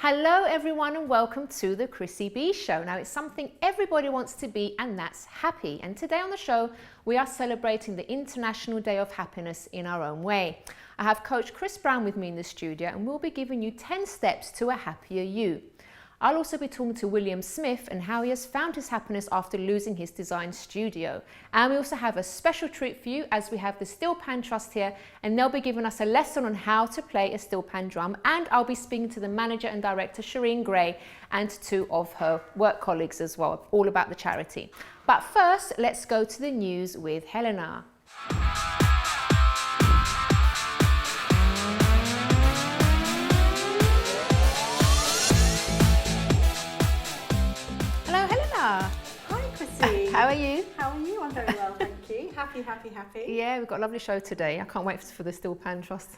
Hello everyone and welcome to the Chrissy B Show. Now it's something everybody wants to be, and that's happy. And today on the show we are celebrating the International Day of Happiness in our own way. I have Coach Chris Brown with me in the studio and we'll be giving you 10 steps to a happier you. I'll also be talking to William Smith and how he has found his happiness after losing his design studio. And we also have a special treat for you as we have the Steel Pan Trust here, and they'll be giving us a lesson on how to play a steel pan drum. And I'll be speaking to the manager and director, Shireen Gray, and two of her work colleagues as well, all about the charity. But first, let's go to the news with Helena. Hi Chrissy. How are you? How are you? I'm very well, thank you. Happy. Yeah, we've got a lovely show today. I can't wait for the Steel Pan Trust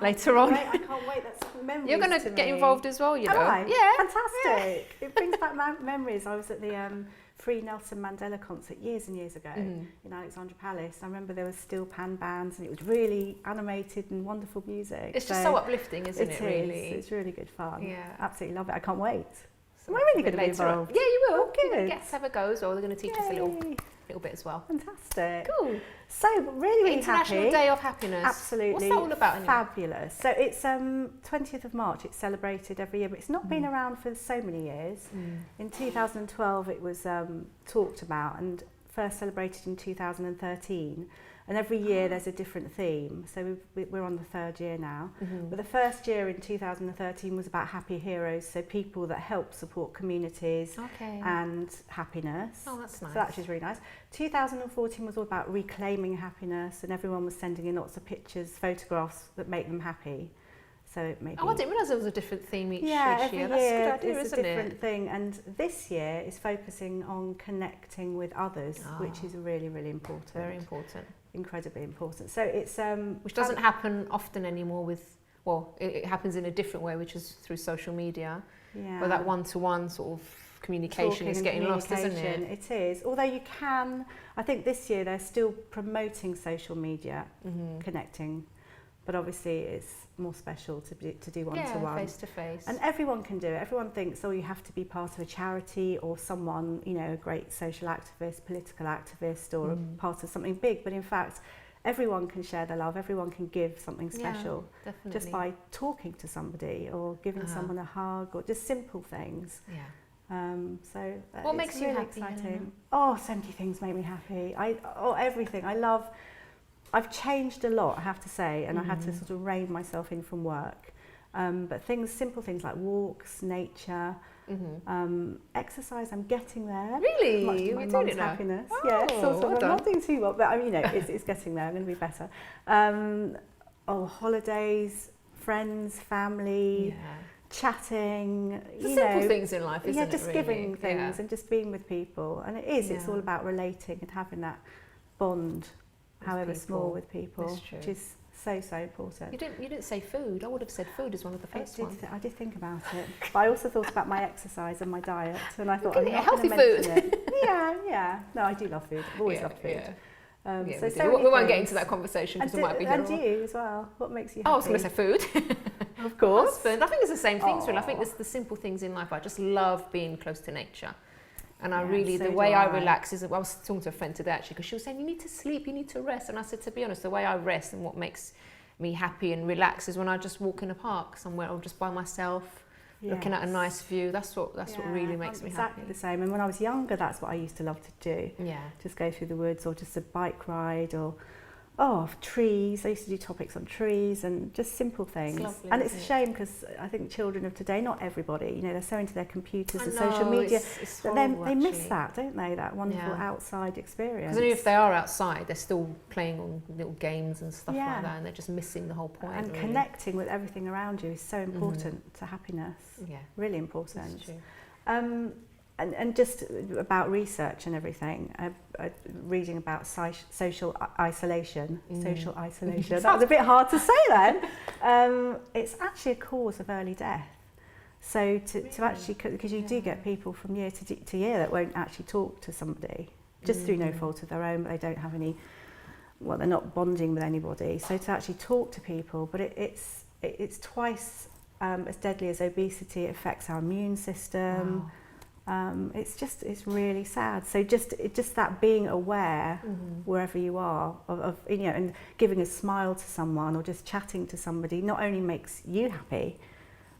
later on. I can't wait. That's memories. You're going to get involved as well, you know. Am I? Yeah. Fantastic. Yeah. It brings back memories. I was at the free Nelson Mandela concert years and years ago in Alexandra Palace. I remember there was steel pan bands and it was really animated and wonderful music. It's just so uplifting, isn't it, really? It's really good fun. Yeah. Absolutely love it. I can't wait. So am I really going to be involved? Yeah, you will. Oh, good. Guests have a go as well. They're going to teach us a little bit as well. Fantastic. Cool. So really International happy. Day of Happiness. Absolutely. What's that all about? Anyway? Fabulous. So it's 20th of March. It's celebrated every year, but it's not been around for so many years. In 2012, it was talked about and first celebrated in 2013. And every year there's a different theme. So we're on the third year now. But the first year in 2013 was about happy heroes, so people that help support communities and happiness. Oh, that's nice. So that was really nice. 2014 was all about reclaiming happiness, and everyone was sending in lots of pictures, photographs that make them happy. So maybe. Oh, I didn't realise there was a different theme each year. Every That's a good idea, it's isn't a different it? thing. And this year is focusing on connecting with others, which is really, really important. Very important. Incredibly important. So it's which doesn't happen often anymore it happens in a different way, which is through social media. Yeah. Where that one-to-one sort of communication is getting lost, isn't it? It is. Although you can, I think this year they're still promoting social media, connecting, but obviously it's more special to do one-to-one. Face to face. And everyone can do it. Everyone thinks, you have to be part of a charity or someone, a great social activist, political activist, or part of something big. But in fact, everyone can share their love. Everyone can give something special just by talking to somebody or giving someone a hug or just simple things. Yeah. So what makes you really happy? Exciting. So many things make me happy. Everything. I've changed a lot, I have to say, and I had to sort of rein myself in from work. But simple things like walks, nature, exercise, I'm getting there. Really? Much to my mum's happiness. Yeah, sort of. I'm not doing too well, but it's getting there. I'm going to be better. Holidays, friends, family, chatting. The simple things in life, isn't it? Just really? giving things and just being with people. And it's all about relating and having that bond, however small, with people, which is so important. You didn't say food. I would have said food as one of the first ones. I did think about it, but I also thought about my exercise and my diet, and I thought I'm not healthy food. Yeah. No, I do love food. I've always loved food. We won't get into that conversation because we might be here. And you as well. What makes you happy? I was going to say food. Of course. Husband. I think it's the same things, really. I think it's the simple things in life. I just love being close to nature. And the way I relax is, I was talking to a friend today actually, because she was saying, you need to sleep, you need to rest. And I said, to be honest, the way I rest and what makes me happy and relax is when I just walk in a park somewhere or just by myself, looking at a nice view. That's what really makes me happy. Exactly the same. And when I was younger, that's what I used to love to do. Yeah. Just go through the woods or just a bike ride or trees. I used to do topics on trees and just simple things. It's lovely, and it's a shame because I think children of today, not everybody, they're so into their computers and social media that they miss that, don't they? That wonderful outside experience. Because if they are outside, they're still playing on little games and stuff like that, and they're just missing the whole point. And really connecting with everything around you is so important to happiness. Yeah, really important. That's true. And just about research and everything, reading about social isolation. Social isolation. That was a bit hard to say then. It's actually a cause of early death. So to actually, because you do get people from year to year that won't actually talk to somebody, just through no fault of their own, but they don't have any, they're not bonding with anybody. So to actually talk to people, but it's twice as deadly as obesity. It affects our immune system. Wow. It's really sad. So just that being aware wherever you are of and giving a smile to someone or just chatting to somebody not only makes you happy,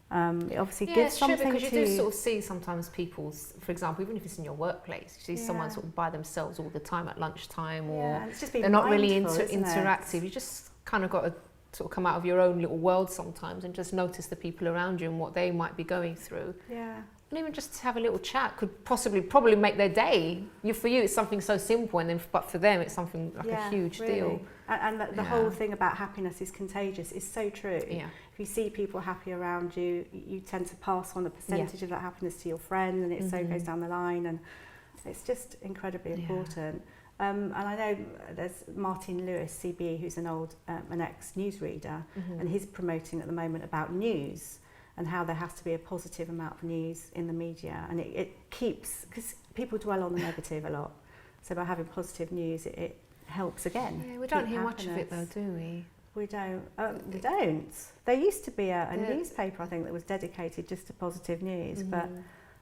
it obviously gives something to... Yeah, because you do sort of see sometimes people, for example, even if it's in your workplace, you see someone sort of by themselves all the time at lunchtime, or it's just they're not really interactive. You just kind of got to sort of come out of your own little world sometimes and just notice the people around you and what they might be going through. Yeah. And even just to have a little chat could probably make their day. For you, it's something so simple, but for them, it's something like a huge deal. And the whole thing about happiness is contagious is so true. Yeah. If you see people happy around you, you tend to pass on a percentage of that happiness to your friend, and it so goes down the line, and it's just incredibly important. And I know there's Martin Lewis, CB, who's an ex-newsreader, and he's promoting at the moment about news and how there has to be a positive amount of news in the media, and it keeps, because people dwell on the negative a lot, so by having positive news it helps again. Yeah, we don't hear much of it though, do we? We don't. There used to be a newspaper, I think, that was dedicated just to positive news, but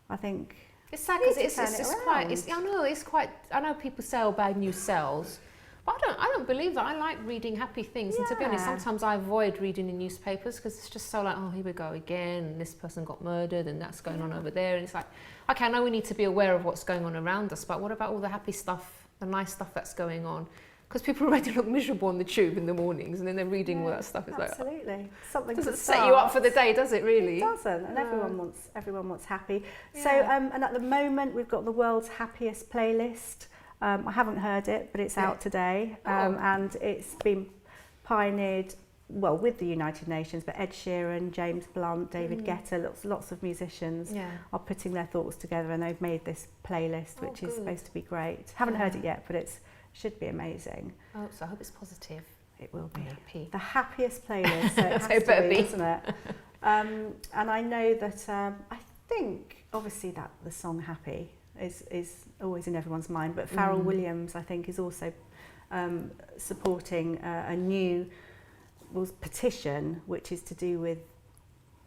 I think it's sad because it's quite. I know people say, "Oh, bad news sells," but I don't believe that. I like reading happy things, and to be honest, sometimes I avoid reading in newspapers because it's just so like, oh, here we go again, and this person got murdered, and that's going on over there, and it's like, okay, I know we need to be aware of what's going on around us, but what about all the happy stuff, the nice stuff that's going on? Because people already look miserable on the tube in the mornings, and then they're reading all that stuff. It's absolutely something doesn't set you up for the day, does it? Really, it doesn't. And everyone wants happy. Yeah. So and at the moment we've got the world's happiest playlist. I haven't heard it, but it's out today, and it's been pioneered with the United Nations. But Ed Sheeran, James Blunt, David Guetta, lots of musicians are putting their thoughts together, and they've made this playlist, which is supposed to be great. Haven't heard it yet, but it should be amazing. Oh, so I hope it's positive. It will be. Happy. The happiest playlist, so it has to be, doesn't it? And I know that I think obviously that the song "Happy" is always in everyone's mind, but Pharrell Williams, I think, is also supporting a new petition, which is to do with,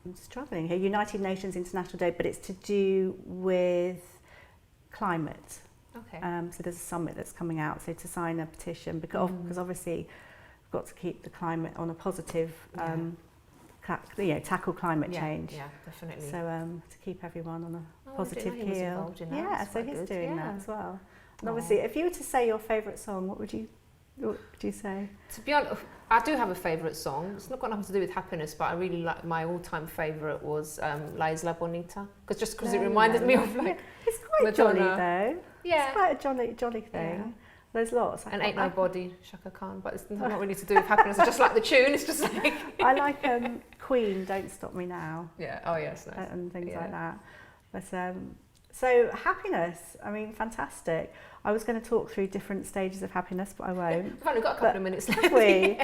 I'm struggling here, United Nations International Day, but it's to do with climate. Okay. So there's a summit that's coming out, so to sign a petition, because obviously we've got to keep the climate on a positive, tackle climate change. Yeah, definitely. So to keep everyone on a positive keel. So he's doing that as well. And obviously, if you were to say your favourite song, what would you say? To be honest, I do have a favourite song. It's not got nothing to do with happiness, but I really like, my all-time favourite was La Isla Bonita, because it reminded me of it's quite Madonna. Jolly though. Yeah, it's quite a jolly thing. Yeah. There's lots. And Ain't Nobody, Shaka Khan, but it's not really to do with happiness. I just like the tune. It's just like I like Queen, Don't Stop Me Now. Yeah. Oh yes. Nice. And things like that. But so happiness. I mean, fantastic. I was going to talk through different stages of happiness, but I won't. We've only got a couple of minutes left. Have we?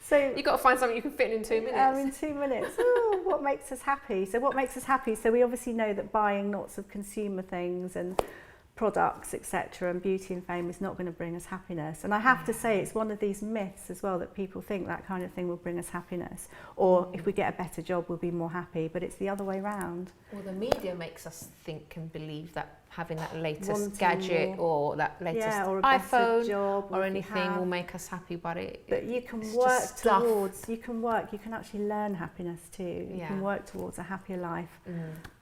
So you've got to find something you can fit in 2 minutes. In 2 minutes. Ooh, what makes us happy? So what makes us happy? So we obviously know that buying lots of consumer things and products, etc., and beauty and fame is not going to bring us happiness. And I have to say, it's one of these myths as well that people think that kind of thing will bring us happiness, or if we get a better job we'll be more happy, but it's the other way round. Well, the media makes us think and believe that having that latest gadget or that latest or a iPhone job or anything will make us happy, but you can work towards, you can actually learn happiness too. You can work towards a happier life,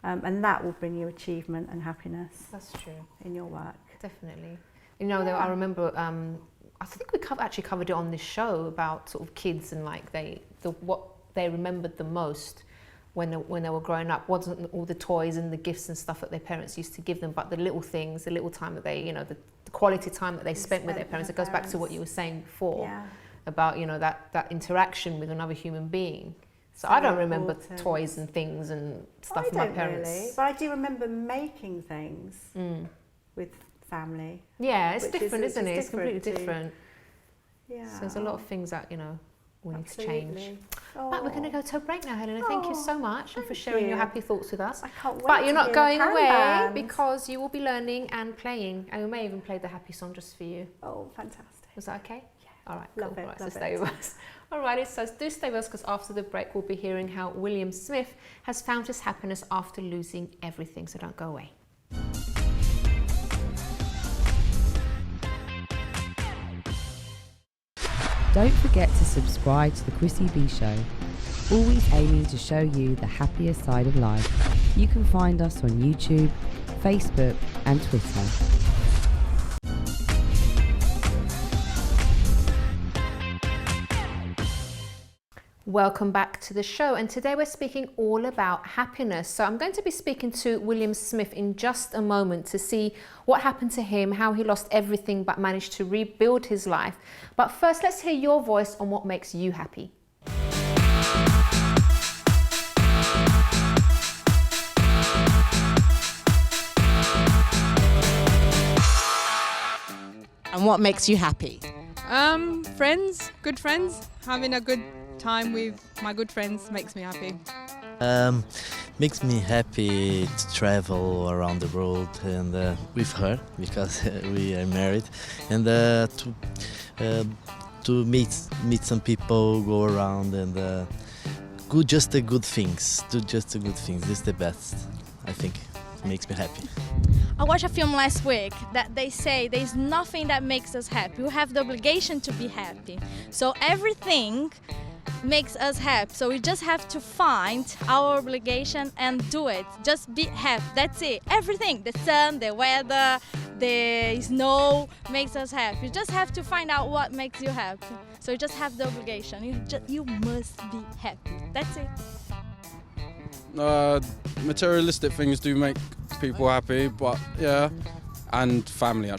and that will bring you achievement and happiness. That's true. In your work. Definitely. You know, I remember, I think we actually covered it on this show about sort of kids and like what they remembered the most when they were growing up wasn't all the toys and the gifts and stuff that their parents used to give them, but the little things, the little time that they, the quality time that they spent with their parents. It goes back to what you were saying before about, that interaction with another human being. So I don't remember toys and things and stuff from my parents. Really, but I do remember making things with family. Yeah, it's different, isn't it? It's completely different. Yeah. So there's a lot of things that, we need to change. But we're going to go to a break now, Helena. Thank you so much and for sharing your happy thoughts with us. I can't wait. But you're not going away because you will be learning and playing, and we may even play the happy song just for you. Oh, fantastic. Was that okay? Yeah. All right, love cool. it. Right, love so stay with us. Alrighty, so do stay with us because after the break we'll be hearing how William Smith has found his happiness after losing everything, so don't go away. Don't forget to subscribe to the Chrissy B Show, always aiming to show you the happier side of life. You can find us on YouTube, Facebook and Twitter. Welcome back to the show, and today we're speaking all about happiness. So I'm going to be speaking to William Smith in just a moment to see what happened to him, how he lost everything but managed to rebuild his life. But first, let's hear your voice on what makes you happy. And what makes you happy? Friends, good friends. Having a good time with my good friends makes me happy. Makes me happy to travel around the world and with her because we are married, and to meet some people, go around and do just the good things. This is the best, I think. It makes me happy. I watched a film last week that they say there's nothing that makes us happy. We have the obligation to be happy. So everything makes us happy. So we just have to find our obligation and do it. Just be happy. That's it. Everything, the sun, the weather, the snow makes us happy. You just have to find out what makes you happy. So you just have the obligation. You must be happy. That's it. Materialistic things do make people happy, but yeah, and family,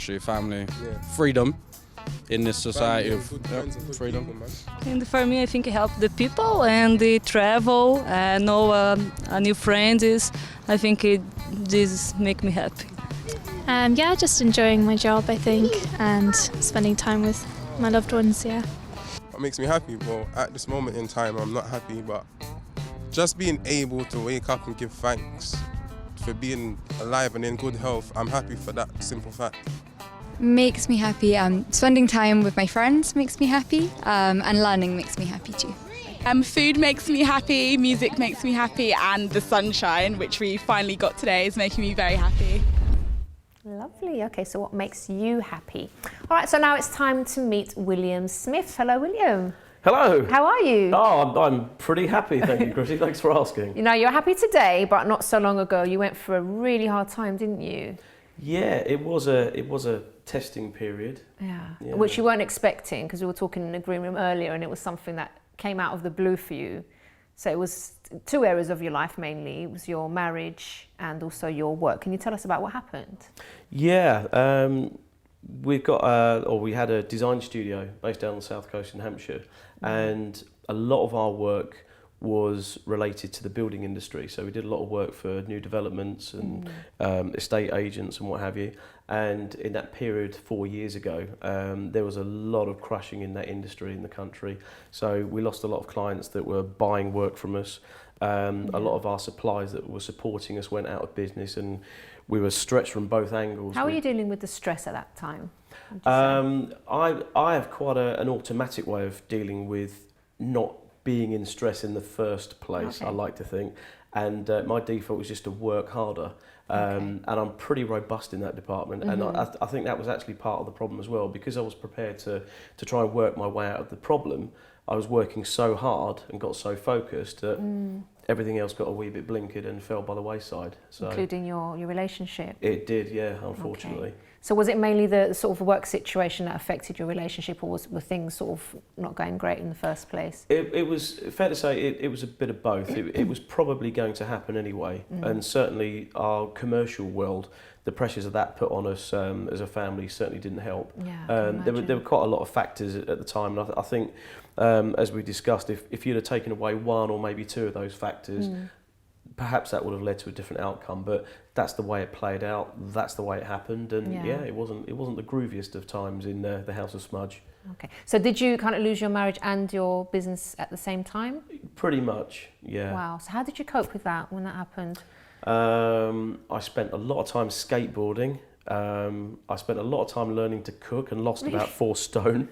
freedom in this society of freedom. And for me, I think it helps the people and the travel, know new friends. I think this make me happy. Yeah, just enjoying my job, I think, and spending time with my loved ones. Yeah. What makes me happy? Well, at this moment in time, I'm not happy, but just being able to wake up and give thanks for being alive and in good health, I'm happy for that simple fact. Makes me happy. Spending time with my friends makes me happy, and learning makes me happy too. Food makes me happy, music makes me happy, and the sunshine, which we finally got today, is making me very happy. Lovely. Okay, so what makes you happy? All right, so now it's time to meet William Smith. Hello, William. Hello. How are you? Oh, I'm pretty happy, thank you, Chrissy. Thanks for asking. You know, you're happy today, but not so long ago you went through a really hard time, didn't you? Yeah, it was a testing period. Yeah. Which you weren't expecting, because we were talking in the green room earlier, and it was something that came out of the blue for you. So it was two areas of your life mainly. It was your marriage and also your work. Can you tell us about what happened? Yeah, we had a design studio based down on the south coast in Hampshire, and a lot of our work was related to the building industry. So we did a lot of work for new developments and estate agents and what have you. And in that period 4 years ago, there was a lot of crushing in that industry in the country. So we lost a lot of clients that were buying work from us. A lot of our suppliers that were supporting us went out of business, and we were stretched from both angles. How were you dealing with the stress at that time? I have quite an automatic way of dealing with not being in stress in the first place, I like to think. And my default was just to work harder. And I'm pretty robust in that department. And I think that was actually part of the problem as well, because I was prepared to try and work my way out of the problem. I was working so hard and got so focused that everything else got a wee bit blinkered and fell by the wayside. So including your relationship? It did, yeah, unfortunately. Okay. So was it mainly the sort of work situation that affected your relationship, or were things sort of not going great in the first place? It was fair to say it was a bit of both. It was probably going to happen anyway, and certainly our commercial world, the pressures of that put on us as a family certainly didn't help. Yeah, there were quite a lot of factors at the time, and I think, as we discussed, if you'd have taken away one or maybe two of those factors, perhaps that would have led to a different outcome. But that's the way it played out. That's the way it happened, and it wasn't the grooviest of times in the House of Smudge. Okay. So did you kind of lose your marriage and your business at the same time? Pretty much, yeah. Wow. So how did you cope with that when that happened? I spent a lot of time skateboarding. I spent a lot of time learning to cook and lost about 4 stone.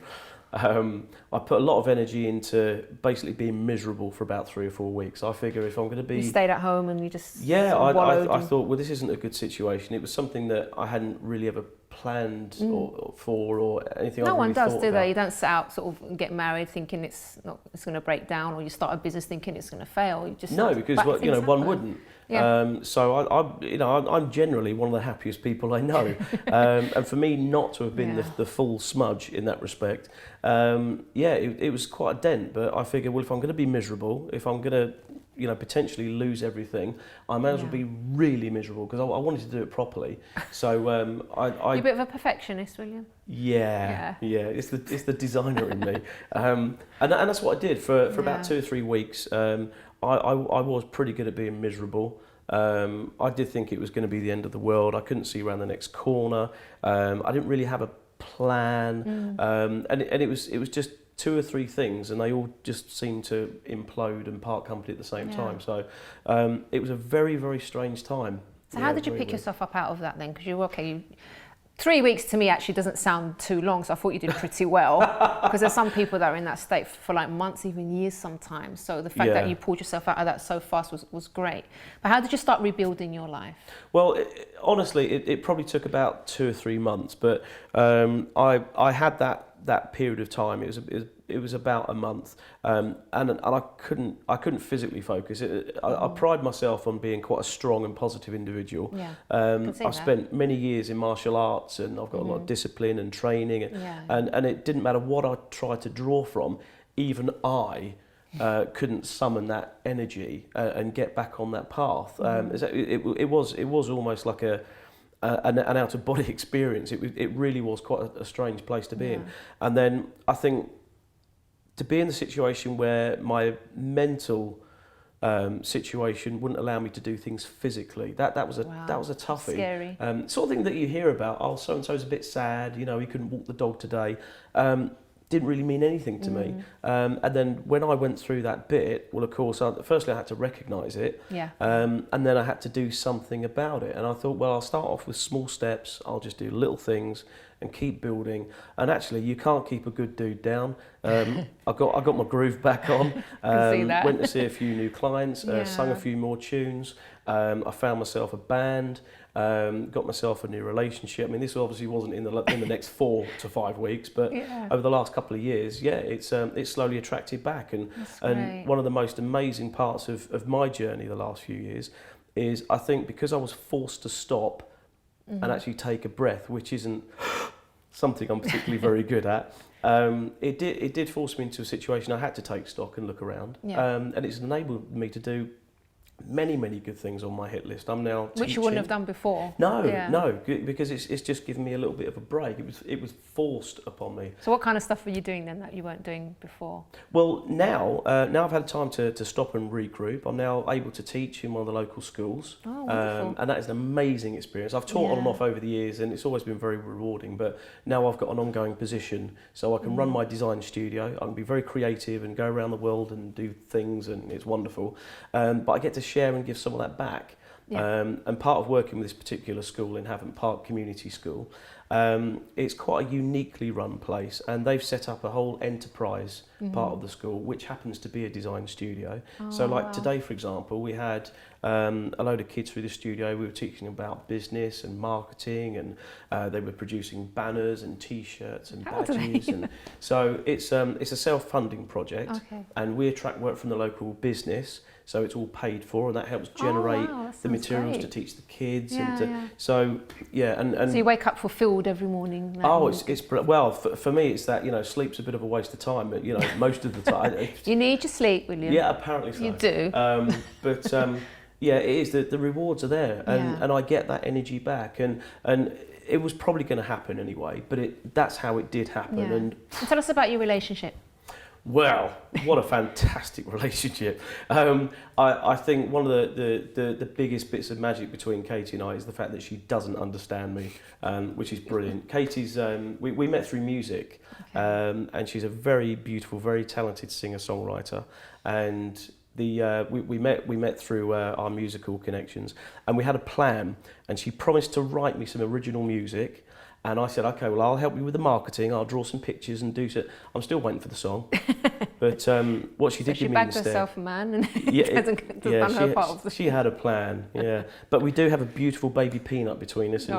I put a lot of energy into basically being miserable for about 3 or 4 weeks. I figure if I'm going to be... You stayed at home and you just Yeah, sort of wallowed I thought, well, this isn't a good situation. It was something that I hadn't really ever planned or anything. No I one really does, thought do about. they? You don't set out sort of get married thinking it's going to break down, or you start a business thinking it's going to fail. You just No, because but you know, things one happen. wouldn't. Yeah. So I'm generally one of the happiest people I know, and for me not to have been the full smudge in that respect, it was quite a dent. But I figured, well, if I'm going to be miserable, if I'm going to potentially lose everything, I may as well be really miserable, because I wanted to do it properly. So You're a bit of a perfectionist, William. Yeah. It's the designer in me, and that's what I did for about 2 or 3 weeks. I was pretty good at being miserable. I did think it was going to be the end of the world. I couldn't see around the next corner. I didn't really have a plan, and it was just 2 or 3 things, and they all just seemed to implode and part company at the same time. So it was a very, very strange time. So how did you pick yourself up out of that then? Because you were okay. 3 weeks to me actually doesn't sound too long, so I thought you did pretty well. Because there's some people that are in that state for like months, even years sometimes. So the fact that you pulled yourself out of that so fast was great. But how did you start rebuilding your life? Well, honestly, it probably took about 2 or 3 months, but I had that period of time. It was about a month, and I couldn't physically focus. I pride myself on being quite a strong and positive individual. I've spent many years in martial arts, and I've got a lot of discipline and training, and it didn't matter what I tried to draw from, even I couldn't summon that energy and get back on that path. It was almost like an out of body experience. It really was quite a strange place to be in. And then I think, to be in the situation where my mental situation wouldn't allow me to do things physically, that was a toughie. Scary. Sort of thing that you hear about. Oh, so and so's a bit sad. He couldn't walk the dog today. Didn't really mean anything to me. And then when I went through that bit, well, of course, firstly I had to recognise it, and then I had to do something about it. And I thought, well, I'll start off with small steps. I'll just do little things and keep building. And actually, you can't keep a good dude down. I got my groove back on. See that. Went to see a few new clients, sung a few more tunes. I found myself a band. Got myself a new relationship. I mean, this obviously wasn't in the next 4 to 5 weeks, but over the last couple of years, it's slowly attracted back. And one of the most amazing parts of my journey the last few years is, I think, because I was forced to stop and actually take a breath, which isn't something I'm particularly very good at. It did force me into a situation I had to take stock and look around, and it's enabled me to do many good things on my hit list. I'm now teaching. Which you wouldn't have done before. No, because it's just given me a little bit of a break. It was forced upon me. So what kind of stuff were you doing then that you weren't doing before? Well, now I've had time to stop and regroup. I'm now able to teach in one of the local schools. Oh, wonderful. And that is an amazing experience. I've taught on and off over the years, and it's always been very rewarding, but now I've got an ongoing position, so I can run my design studio. I can be very creative and go around the world and do things, and it's wonderful. But I get to share and give some of that back. And part of working with this particular school in Havant Park Community School, it's quite a uniquely run place, and they've set up a whole enterprise part of the school, which happens to be a design studio. So like today, for example, we had a load of kids through the studio. We were teaching about business and marketing, and they were producing banners and T-shirts and badges. And so it's a self-funding project, and we attract work from the local business. So it's all paid for, and that helps generate the materials to teach the kids. So you wake up fulfilled every morning. Well, for me, it's that, sleep's a bit of a waste of time. Most of the time. You need your sleep, William. Yeah, apparently so. You do. But it is the rewards are there, and I get that energy back, and it was probably going to happen anyway. But that's how it did happen. And tell us about your relationship. Well, what a fantastic relationship. I think one of the biggest bits of magic between Katie and I is the fact that she doesn't understand me, which is brilliant. Katie's, we met through music, and she's a very beautiful, very talented singer-songwriter, and we met through our musical connections, and we had a plan, and she promised to write me some original music, And I said, okay, well, I'll help you with the marketing. I'll draw some pictures and do so. I'm still waiting for the song. But what she did give me instead... She bagged herself a man and yeah, hasn't done her part of the... She had a plan, yeah. But we do have a beautiful baby Peanut between us, and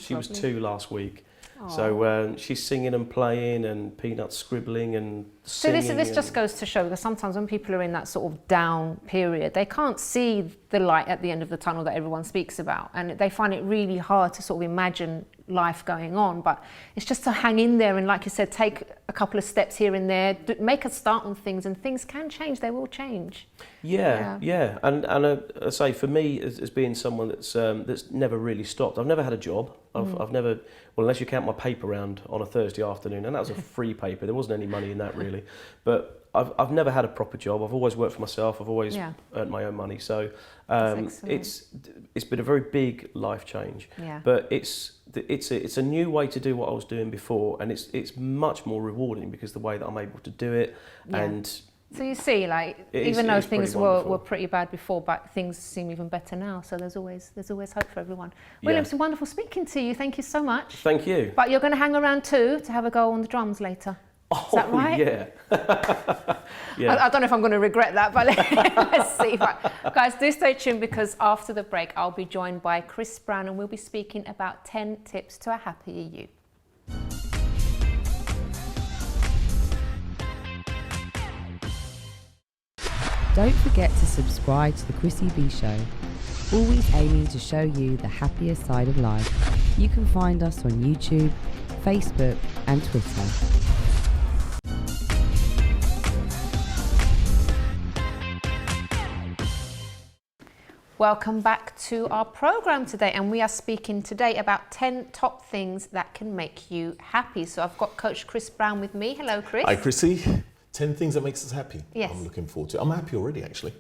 she was 2 last week. Aww. So she's singing and playing, and Peanut's scribbling and singing. So this just goes to show, because sometimes when people are in that sort of down period, they can't see the light at the end of the tunnel that everyone speaks about, and they find it really hard to sort of imagine life going on. But it's just to hang in there and, like you said, take a couple of steps here and there, make a start on things, and things can change. They will change. Yeah. And I say, for me, as being someone that's never really stopped, I've never had a job. I've never, well, unless you count my paper round on a Thursday afternoon, and that was a free paper. There wasn't any money in that really. But I've never had a proper job. I've always worked for myself. I've always earned my own money. So it's been a very big life change. Yeah. But it's a new way to do what I was doing before, and it's much more rewarding because the way that I'm able to do it. Yeah. And so you see, like, even though things were pretty bad before, but things seem even better now. So there's always hope for everyone. William, it's been wonderful speaking to you. Thank you so much. Thank you. But you're going to hang around too to have a go on the drums later. Is that right? Yeah. I don't know if I'm going to regret that, but let's see. But guys, do stay tuned, because after the break, I'll be joined by Chris Brown, and we'll be speaking about 10 tips to a happier you. Don't forget to subscribe to the Chrissy B Show, always aiming to show you the happier side of life. You can find us on YouTube, Facebook and Twitter. Welcome back to our program today, and we are speaking today about 10 top things that can make you happy. So I've got Coach Chris Brown with me. Hello, Chris. Hi, Chrissy. 10 things that makes us happy. Yes. I'm looking forward to it. I'm happy already, actually.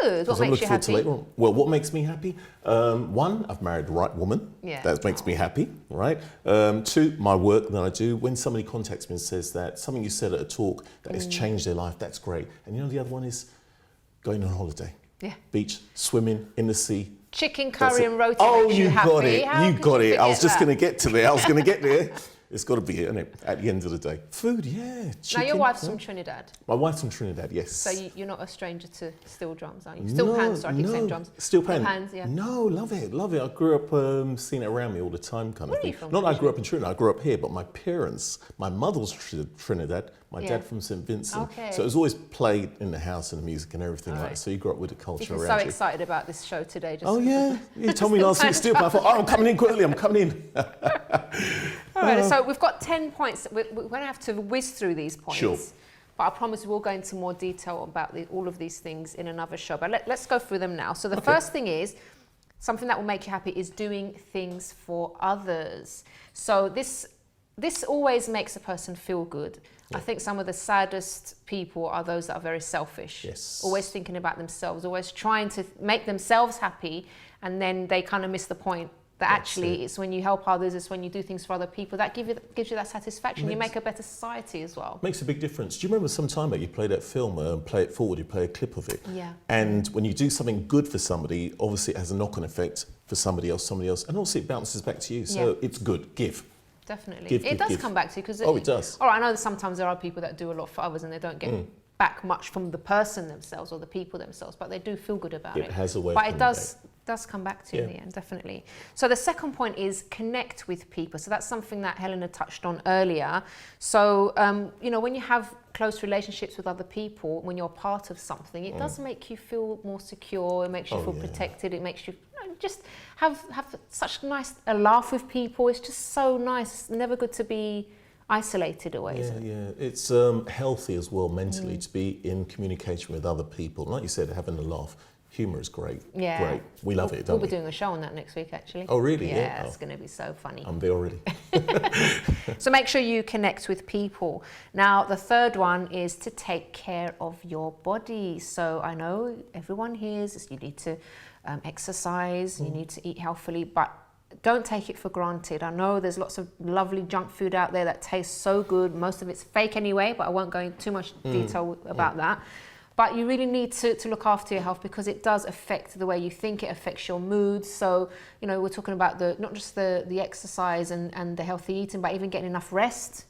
Good. What makes you happy? Well, what makes me happy? One, I've married the right woman. Yeah. That makes me happy, right? Two, my work that I do. When somebody contacts me and says that something you said at a talk that has changed their life, that's great. And you know, the other one is going on holiday. Yeah. Beach, swimming, in the sea. Chicken curry and roti. Oh, you got it. How you got it. I was just that? going to get to there. I was going to get there. It's got to be it, isn't it? At the end of the day. Food, yeah. Chicken, now, your wife's from Trinidad. My wife's from Trinidad, yes. So you're not a stranger to steel drums, are you? Steel pans, sorry, I keep saying drums. Steel pans. Pans, yeah. No, love it. I grew up seeing it around me all the time, kind of thing. Where are you from? Not that I grew up in Trinidad, I grew up here, but my parents, my mother's Trinidad, my dad from St. Vincent. Okay. So it was always played in the house and the music and everything like that. So you grew up with the culture around you. I'm so excited about this show today. Oh, yeah. You told me last week, steel pan. I thought, I'm coming in quickly, I'm coming in. All right, so we've got 10 points. We're going to have to whiz through these points. Sure. But I promise we'll go into more detail about all of these things in another show. But let's go through them now. So the first thing is, something that will make you happy is doing things for others. So this always makes a person feel good. Yeah. I think some of the saddest people are those that are very selfish. Yes. Always thinking about themselves, always trying to make themselves happy, and then they kind of miss the point. That actually, it's when you help others, it's when you do things for other people, that gives you that satisfaction. You make a better society as well. Makes a big difference. Do you remember some time ago you play that film, Play It Forward, you play a clip of it? Yeah. And when you do something good for somebody, obviously it has a knock-on effect for somebody else, and also it bounces back to you. So it's good. Give. Definitely. It does come back to you. Because it does. All right, I know that sometimes there are people that do a lot for others and they don't get back much from the person themselves or the people themselves, but they do feel good about it. It has a way. But it does come back to you in the end, definitely. So the second point is connect with people. So that's something that Helena touched on earlier. So, when you have close relationships with other people, when you're part of something, it does make you feel more secure. It makes you feel protected. It makes you just have such a laugh with people. It's just so nice. It's never good to be isolated always. Yeah. It's healthy as well mentally to be in communication with other people. Like you said, having a laugh. Humour is great. Yeah. Great. We love it, don't we? We'll be doing a show on that next week, actually. Oh, really? Yeah, it's going to be so funny. I'm there already. So make sure you connect with people. Now, the third one is to take care of your body. So I know everyone hears you need to exercise, you need to eat healthily, but don't take it for granted. I know there's lots of lovely junk food out there that tastes so good. Most of it's fake anyway, but I won't go into too much detail about that. But you really need to look after your health because it does affect the way you think, it affects your mood. So, you know, we're talking about not just the exercise and the healthy eating, but even getting enough rest,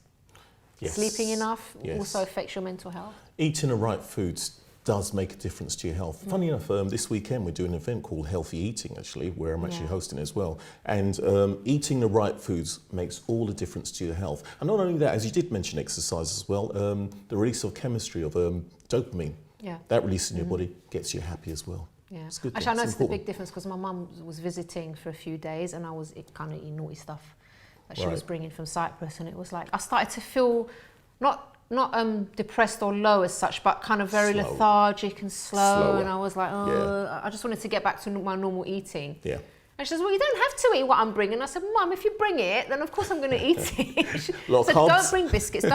sleeping enough also affects your mental health. Eating the right foods does make a difference to your health. Funny enough, this weekend we're doing an event called Healthy Eating, actually, where I'm actually hosting as well. And eating the right foods makes all the difference to your health. And not only that, as you did mention exercise as well, the release of chemistry of dopamine, that release in your body gets you happy as well. Yeah. It's good. Actually, I noticed the big difference because my mum was visiting for a few days and I was kind of eating naughty stuff that she was bringing from Cyprus, and it was like I started to feel not depressed or low as such, but kind of very lethargic and slow. And I was like, I just wanted to get back to my normal eating. Yeah. And she says, well, you don't have to eat what I'm bringing. I said, Mum, if you bring it, then of course I'm going to eat it. She said, don't bring biscuits,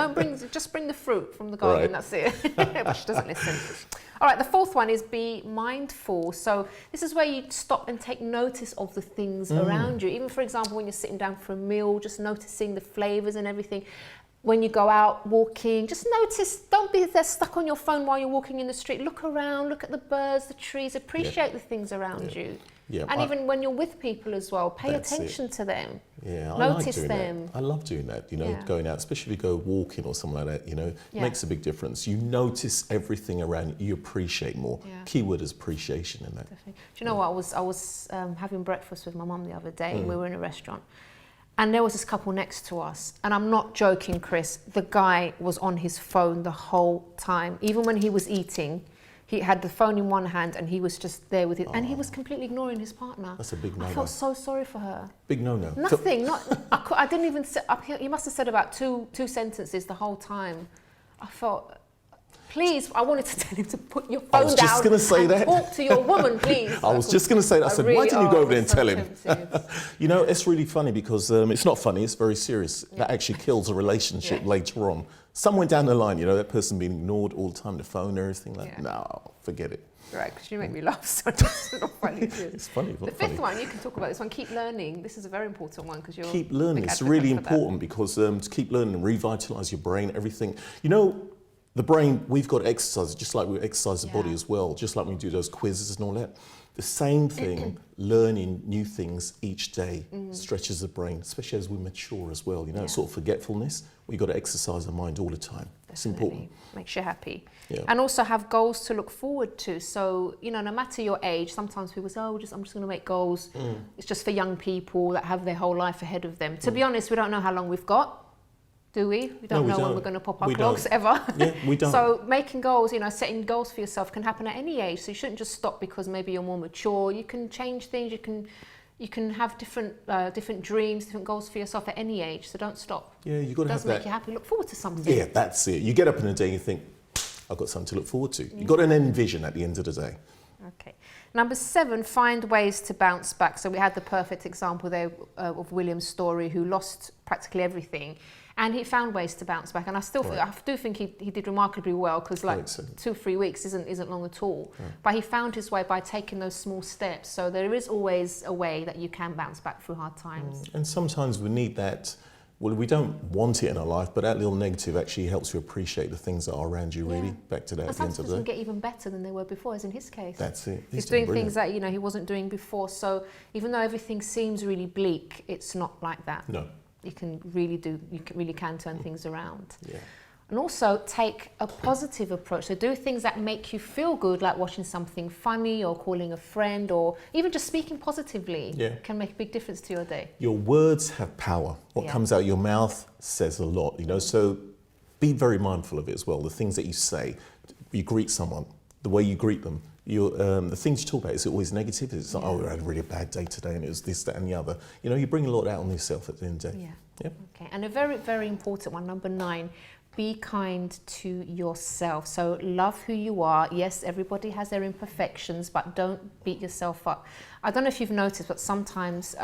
just bring the fruit from the garden, that's it. But she doesn't listen. All right, the fourth one is be mindful. So this is where you stop and take notice of the things around you. Even, for example, when you're sitting down for a meal, just noticing the flavours and everything. When you go out walking, just notice, don't be there stuck on your phone while you're walking in the street. Look around, look at the birds, the trees, appreciate the things around you. Yeah, and even when you're with people as well, pay attention to them. Yeah, notice I like doing them. That. I love doing that, you know, going out, especially if you go walking or something like that, you know, makes a big difference. You notice everything around you, you appreciate more. Keyword is appreciation in that. Definitely. Do you know what, I was having breakfast with my mum the other day and we were in a restaurant. And there was this couple next to us. And I'm not joking, Chris. The guy was on his phone the whole time. Even when he was eating, he had the phone in one hand and he was just there with it. And he was completely ignoring his partner. That's a big no-no. I felt so sorry for her. Big no-no. Nothing. I didn't even say, he must have said about two sentences the whole time. I felt... Please, I wanted to tell him to put your phone down. I was just going to say that. Talk to your woman, please. I was just going to say that. I said, why didn't you go over there and tell him? You know, it's really funny because it's not funny, it's very serious. That actually kills a relationship later on. Somewhere down the line, you know, that person being ignored all the time, the phone and everything like that. No, forget it. Right, because you make me laugh, so it's not funny. It's funny. The fifth one, you can talk about this one, keep learning. This is a very important one because you're... Keep learning. It's really important because to keep learning and revitalise your brain, everything. You know, the brain, we've got to exercise, just like we exercise the body as well, just like we do those quizzes and all that. The same thing, learning new things each day stretches the brain, especially as we mature as well. You know, sort of forgetfulness, we've got to exercise our mind all the time. Definitely. It's important. Makes you happy. Yeah. And also have goals to look forward to. So, you know, no matter your age, sometimes people say, oh, I'm just going to make goals. It's just for young people that have their whole life ahead of them. To be honest, we don't know how long we've got. Do we? We don't know when we're going to pop our clogs ever. Yeah, we don't. So making goals, you know, setting goals for yourself can happen at any age. So you shouldn't just stop because maybe you're more mature. You can change things. You can have different dreams, different goals for yourself at any age. So don't stop. Yeah, you got to have that. It does make you happy. Look forward to something. Yeah, that's it. You get up in the day and you think, I've got something to look forward to. You've got an end vision at the end of the day. Okay. Number 7, find ways to bounce back. So we had the perfect example there of William's story, who lost practically everything. And he found ways to bounce back, and I do think he did remarkably well because like 2-3 weeks isn't long at all. Yeah. But he found his way by taking those small steps. So there is always a way that you can bounce back through hard times. And sometimes we need that. Well, we don't want it in our life, but that little negative actually helps you appreciate the things that are around you. Really, back to that. And at the end of the day, get even better than they were before, as in his case. That's it. He's doing things that he wasn't doing before. So even though everything seems really bleak, it's not like that. No. You really can turn things around. Yeah. And also take a positive approach. So do things that make you feel good, like watching something funny or calling a friend or even just speaking positively can make a big difference to your day. Your words have power. What comes out of your mouth says a lot, you know, so be very mindful of it as well. The things that you say, you greet someone, the way you greet them, the things you talk about, is it always negative? It's like, oh, I had a really bad day today and it was this, that and the other. You know, you bring a lot out on yourself at the end of the day. Yeah. Okay, and a very, very important one, number 9, be kind to yourself. So love who you are. Yes, everybody has their imperfections, but don't beat yourself up. I don't know if you've noticed, but sometimes,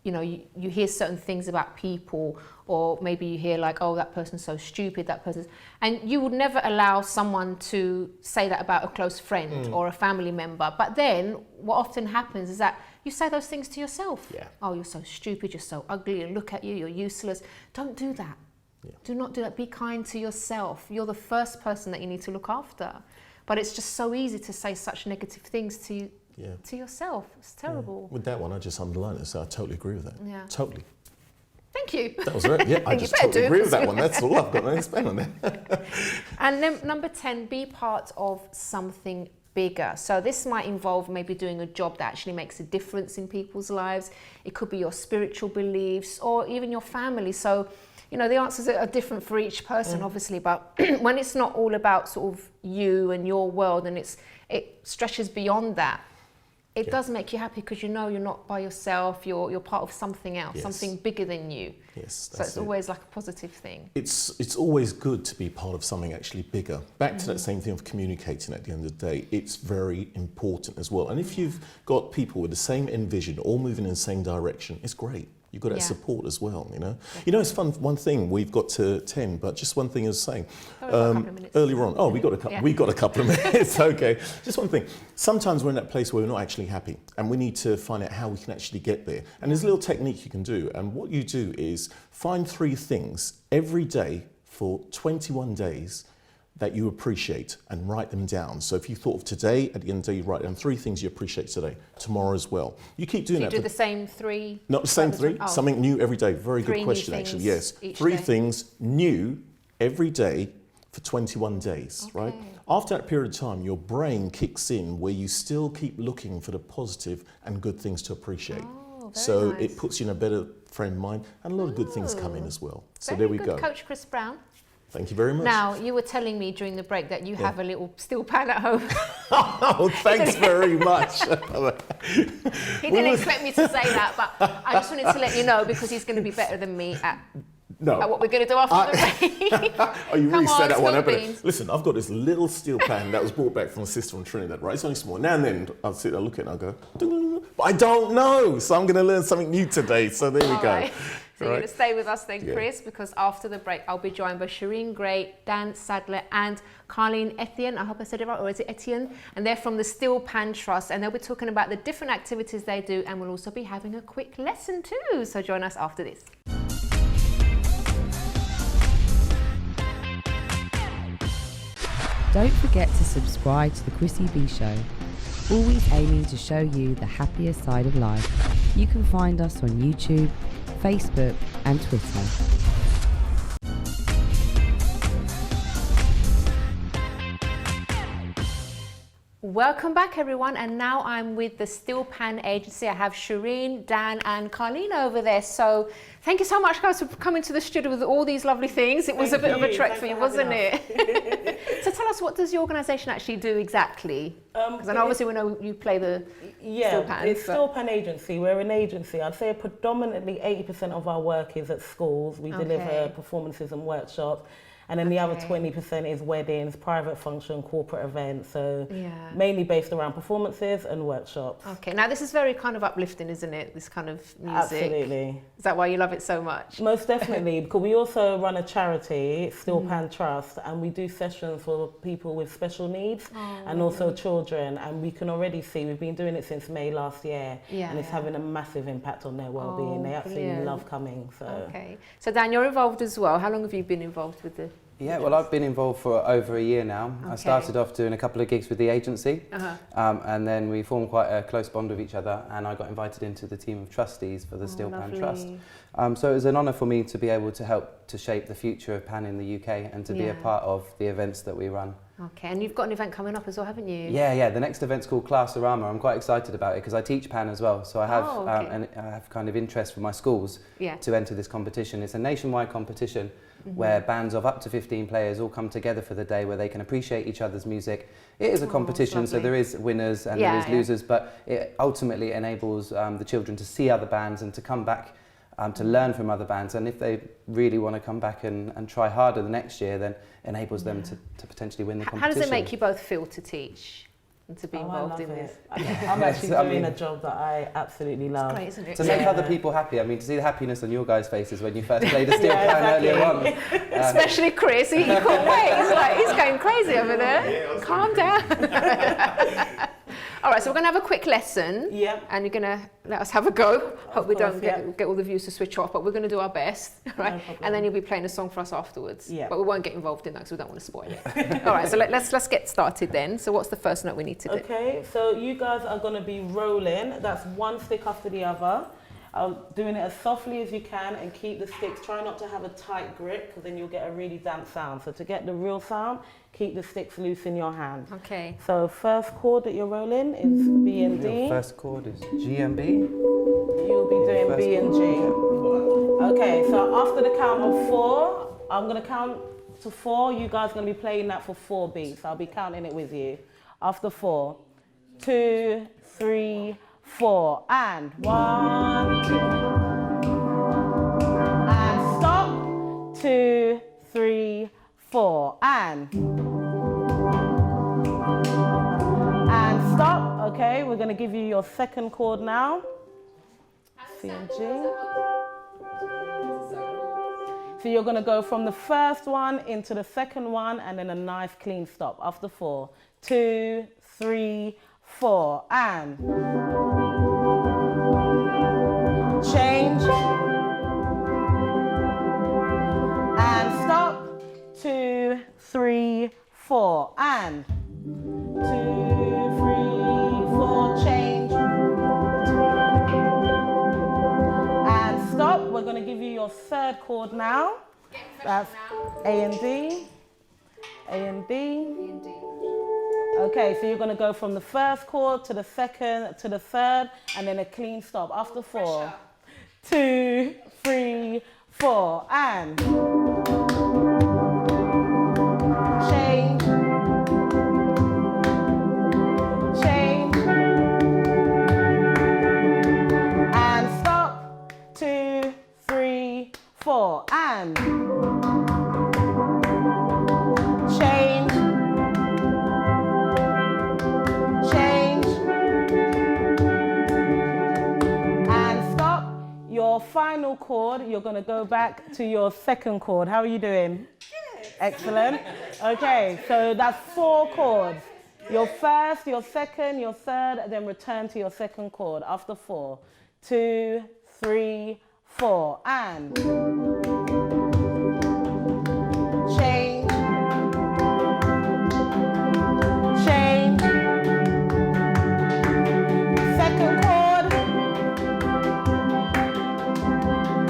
you know, you hear certain things about people, or maybe you hear like, oh, that person's so stupid, that person's... And you would never allow someone to say that about a close friend or a family member. But then what often happens is that you say those things to yourself. Yeah. Oh, you're so stupid, you're so ugly, and look at you, you're useless. Don't do that. Yeah. Do not do that. Be kind to yourself. You're the first person that you need to look after. but it's just so easy to say such negative things to yourself. It's terrible. With that one, I just underlined it, so I totally agree with that. Yeah. Totally. Thank you. That was right. Yeah, I just totally agree with that one. That's all. I've got no explain on that. And then number 10, be part of something bigger. So this might involve maybe doing a job that actually makes a difference in people's lives. It could be your spiritual beliefs or even your family. So, you know, the answers are different for each person, obviously, but when it's not all about sort of you and your world and it stretches beyond that, it does make you happy because you know you're not by yourself, you're part of something else, something bigger than you. Yes, so it's always like a positive thing. It's always good to be part of something actually bigger. Back to that same thing of communicating at the end of the day, it's very important as well. And if you've got people with the same end vision, all moving in the same direction, it's great. You've got that support as well, you know. You know, it's fun. One thing, we've got to 10, but just one thing I was saying earlier on. Oh, we got a couple of minutes. Okay, just one thing. Sometimes we're in that place where we're not actually happy, and we need to find out how we can actually get there. And there's a little technique you can do. And what you do is find 3 things every day for 21 days that you appreciate and write them down. So if you thought of today, at the end of the day, you write down 3 things you appreciate today, tomorrow as well. You keep doing that. You do the same 3? Not the same 3, something new every day. Very good question, actually, yes. 3 things new every day for 21 days, right? After that period of time, your brain kicks in where you still keep looking for the positive and good things to appreciate. So it puts you in a better frame of mind and a lot of good things come in as well. So there we go. Coach Chris Brown. Thank you very much. Now, you were telling me during the break that you have a little steel pan at home. Oh, thanks very much. He didn't expect me to say that, but I just wanted to let you know because he's going to be better than me at what we're going to do after the break. Oh, you really said that one, haven't you? Listen, I've got this little steel pan that was brought back from a sister from Trinidad, right? It's only small. Now and then, I'll sit there, look at it, and I'll go, but I don't know. So I'm going to learn something new today. So there we go. Right. So you're going to stay with us then, Chris, because after the break, I'll be joined by Shireen Gray, Dan Sadler, and Carleen Etienne. I hope I said it right, or is it Etienne? And they're from the Steel Pan Trust, and they'll be talking about the different activities they do, and we'll also be having a quick lesson too. So join us after this. Don't forget to subscribe to the Chrissy B Show, always aiming to show you the happier side of life. You can find us on YouTube, Facebook and Twitter. Welcome back, everyone, and now I'm with the Steel Pan Agency. I have Shireen, Dan and Carleen over there. So thank you so much, guys, for coming to the studio with all these lovely things. It was a bit of a trek for you, wasn't it? So tell us, what does the organisation actually do exactly? Because obviously we know you play the Steel Pan. It's Steel Pan Agency. We're an agency. I'd say predominantly 80% of our work is at schools. We deliver performances and workshops. And then the other 20% is weddings, private function, corporate events. So mainly based around performances and workshops. Okay, now this is very kind of uplifting, isn't it? This kind of music. Absolutely. Is that why you love it so much? Most definitely, because we also run a charity, Steel Pan Trust, and we do sessions for people with special needs and also children. And we can already see, we've been doing it since May last year, and it's having a massive impact on their well-being. They absolutely love coming. So. Okay, so Dan, you're involved as well. How long have you been involved with the... Yeah, well, I've been involved for over a year now. I started off doing a couple of gigs with the agency, and then we formed quite a close bond with each other, and I got invited into the team of trustees for the Steel Pan Trust. So it was an honour for me to be able to help to shape the future of Pan in the UK and to be a part of the events that we run. Okay, and you've got an event coming up as well, haven't you? Yeah, the next event's called Classorama. I'm quite excited about it because I teach Pan as well, so I have I have kind of interest for my schools to enter this competition. It's a nationwide competition where bands of up to 15 players all come together for the day where they can appreciate each other's music. It is a competition, so there is winners and there is losers, but it ultimately enables the children to see other bands and to come back to learn from other bands, and if they really want to come back and try harder the next year, then enables them to potentially win the competition. How does it make you both feel to teach and to be involved in this? I'm actually doing a job that I absolutely love. It's great, isn't it? To make other people happy. I mean, to see the happiness on your guys' faces when you first played the Steel Pan earlier on. Especially Chris, he couldn't wait. He's going crazy over there. Calm down. All right, so we're going to have a quick lesson. Yeah. And you're going to let us have a go. Hope we don't get all the viewers to switch off, but we're going to do our best, right? No problem. And then you'll be playing a song for us afterwards. Yeah. But we won't get involved in that because we don't want to spoil it. All right, so let's get started then. So what's the first note we need to do? Okay, so you guys are going to be rolling. That's one stick after the other. Doing it as softly as you can and keep the sticks. Try not to have a tight grip because then you'll get a really damp sound. So to get the real sound, keep the sticks loose in your hand. Okay. So first chord that you're rolling is B and D. Your first chord is G and B. You'll be doing B and G. Okay, so after the count of 4, I'm going to count to 4. You guys are going to be playing that for 4 beats. I'll be counting it with you. After 4, 2, 3, 4, and 1, 2, and stop, 2, 3, 4, and stop. Okay, we're going to give you your second chord now. C and G. So you're going to go from the first one into the second one and then a nice clean stop after 4, 2, 3, 4, and change and stop, 2, 3, 4, and 2, 3, 4, change and stop. We're going to give you your third chord now. That's A and D, A and D. Okay, so you're going to go from the first chord to the second to the third and then a clean stop after 4, 2, 3, 4, and change, change, and stop, 2, 3, 4, and change, change, and stop. Your final chord, you're going to go back to your second chord. How are you doing? Good. Excellent. Okay, so that's 4 chords. Your first, your second, your third, and then return to your second chord after 4, 2, 3, 4, and change, change, second chord,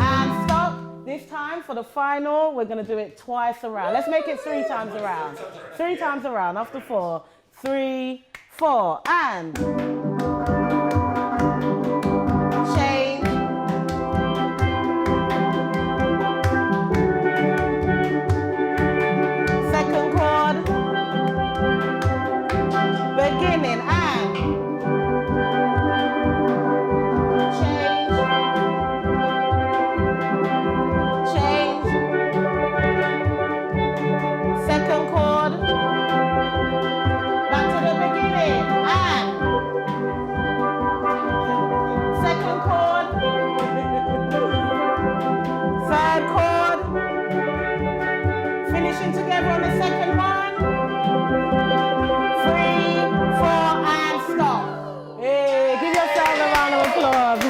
and stop. This time for the final, we're going to do it twice around. Let's make it 3 times around. 3 times around after 4, 3, 4, and change, second chord, beginning, and change, change, second chord, back to the beginning, and second chord, third chord, finishing together on the second one, 3, 4, and stop. Hey, give yourself a round of applause.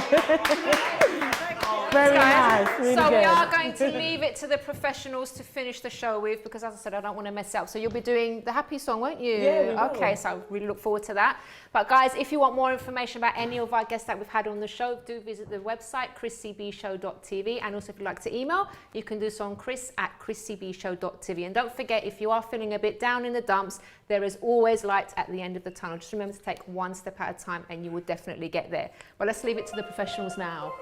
Very nice. Really So good. we are going to leave it to the professionals to finish the show with, because as I said, I don't want to mess it up. So you'll be doing the happy song, won't you? Yeah, we will. Okay, so I really look forward to that. But guys, if you want more information about any of our guests that we've had on the show, do visit the website, chrissybshow.tv. And also if you'd like to email, you can do so on chris@chrissybshow.tv. And don't forget, if you are feeling a bit down in the dumps, there is always light at the end of the tunnel. Just remember to take one step at a time and you will definitely get there. But let's leave it to the professionals now.